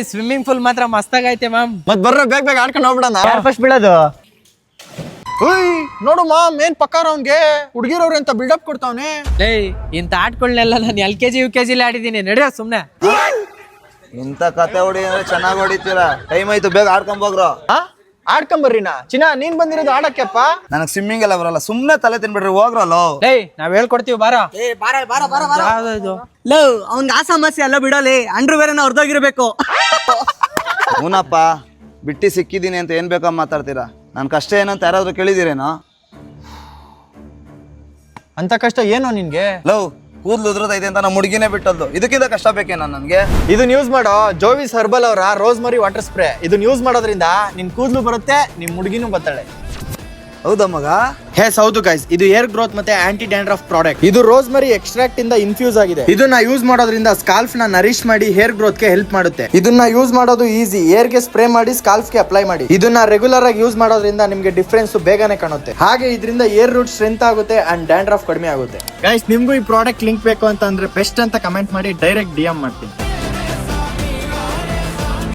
Swimming pool ಮಾತ್ರ ಮಸ್ತಾಗೈತೆ ma'am. ಮತ್ ಬರ್ರ ಬೇಗ ಆಡ್ಕೊಂಡು ಹೋಗ್ಬಿಡಣ. ಯಾರು ಫಸ್ಟ್ ಬೀಳೋದು? ನೋಡು ಮಾಮ್ ಏನ್ ಪಕ್ಕಾರ ಅವ್ನ್ಗೆ ಹುಡ್ಗಿರವ್ರೆ ಅಂತ ಬಿಲ್ಡಪ್ ಕೊಡ್ತಾವ್ನೆ. ಇಂತ ಆಟ್ಗಳನ್ನೆಲ್ಲ ನಾನು LKG UKG ಆಡಿದೀನಿ, ನಡೆಯೋ ಸುಮ್ನೆ. ಇಂತ ಕತೆ ಹೊಡಿ ಅಂದ್ರೆ ಚೆನ್ನಾಗಿ ಹೊಡಿತೀರಾ. ಟೈಮ್ ಆಯ್ತು, ಬೇಗ ಆಡ್ಕೊಂಡ್ ಹೋಗ್ರು. ಆಡ್ಕೊಂಬರ್ರಿನಾ ಚಿನ್ನ, ನೀನ್ ಬಂದಿರೋದು ಆಡಕ್ಕೆಪ್ಪ. ನನಗ್ ಸ್ವಿಮ್ಮಿಂಗ್ ಎಲ್ಲ ಬರಲ್ಲ, ಸುಮ್ನೆ ತಲೆ ತಿನ್ಬಿಡ್ರಿ, ಹೋಗ್ರಲ್ಲೋ. ನಾವ್ ಹೇಳ್ಕೊಡ್ತೀವಿ ಬಾರ. ಲವ್ ಅವ್ನ್ಗೆ ಆ ಸಮಸ್ಯೆ ಎಲ್ಲ ಬಿಡಲಿ, ಅಂಡ್ರು ಬೇರೆ ಹೊರದೋಗಿರ್ಬೇಕು. ಹೂನಪ್ಪ, ಬಿಟ್ಟಿ ಸಿಕ್ಕಿದೀನಿ ಅಂತ ಏನ್ ಬೇಕೋ ಮಾತಾಡ್ತೀರಾ. ನನ್ ಕಷ್ಟ ಏನಂತ ಯಾರಾದ್ರೂ ಕೇಳಿದಿರೇನೋ? ಅಂತ ಕಷ್ಟ ಏನೋ ನಿನ್ಗೆ? ಲವ್ ಕೂದ್ಲು ಉದ್ರದೈತೆ ಅಂತ ನಮ್ಮ ಹುಡುಗಿನೇ ಬಿಟ್ಟದ್ದು, ಇದಕ್ಕಿಂತ ಕಷ್ಟ ಬೇಕೇನ ನನ್ಗೆ? ಇದನ್ನ ಯೂಸ್ ಮಾಡೋ ಜೋವಿಸ್ ಹರ್ಬಲ್ ಅವರ ರೋಸ್ಮರಿ ವಾಟರ್ ಸ್ಪ್ರೇ. ಇದನ್ನ ಯೂಸ್ ಮಾಡೋದ್ರಿಂದ ನಿನ್ ಕೂದ್ಲು ಬರುತ್ತೆ, ನಿಮ್ ಹುಡುಗಿನೂ ಬರ್ತಾಳೆ. ಹೌದಾ ಮಗ? ಹೌದು ಗೈಸ್, ಇದು ಹೇರ್ ಗ್ರೋತ್ ಮತ್ತೆ ಆಂಟಿ ಡ್ಯಾಂಡ್ರಫ್ ಪ್ರಾಡಕ್ಟ್. ಇದು ರೋಸ್ಮರಿ ಎಕ್ಸ್ಟ್ರಾಕ್ಟ್ ಇಂದ ಇನ್ಫ್ಯೂಸ್ ಆಗಿದೆ. ಇದನ್ನ ಯೂಸ್ ಮಾಡೋದ್ರಿಂದ ಸ್ಕಾಲ್ಫ್ ನ ನರಿಶ್ ಮಾಡಿ ಹೇರ್ ಗ್ರೋತ್ ಗೆ ಹೆಲ್ಪ್ ಮಾಡುತ್ತೆ. ಇದನ್ನ ಯೂಸ್ ಮಾಡೋದು ಈಸಿ, ಹೇರ್ ಗೆ ಸ್ಪ್ರೇ ಮಾಡಿ ಸ್ಕಾಲ್ಫ್ ಗೆ ಅಪ್ಲೈ ಮಾಡಿ. ಇದನ್ನ ರೆಗ್ಯುಲರ್ ಆಗಿ ಯೂಸ್ ಮಾಡೋದ್ರಿಂದ ನಿಮ್ಗೆ ಡಿಫ್ರೆನ್ಸ್ ಬೇಗನೆ ಕಾಣುತ್ತೆ. ಹಾಗೆ ಇದರಿಂದ ಹೇರ್ ರೂಟ್ ಸ್ಟ್ರೆಂತ್ ಆಗುತ್ತೆ ಅಂಡ್ ಡ್ಯಾಂಡ್ರಫ್ ಕಡಿಮೆ ಆಗುತ್ತೆ. ಗೈಸ್, ನಿಮ್ಗೂ ಈ ಪ್ರಾಡಕ್ಟ್ ಲಿಂಕ್ ಬೇಕು ಅಂತ ಅಂದ್ರೆ ಬೆಸ್ಟ್ ಅಂತ ಕಮೆಂಟ್ ಮಾಡಿ, ಡೈರೆಕ್ಟ್ DM ಮಾಡ್ತೀನಿ.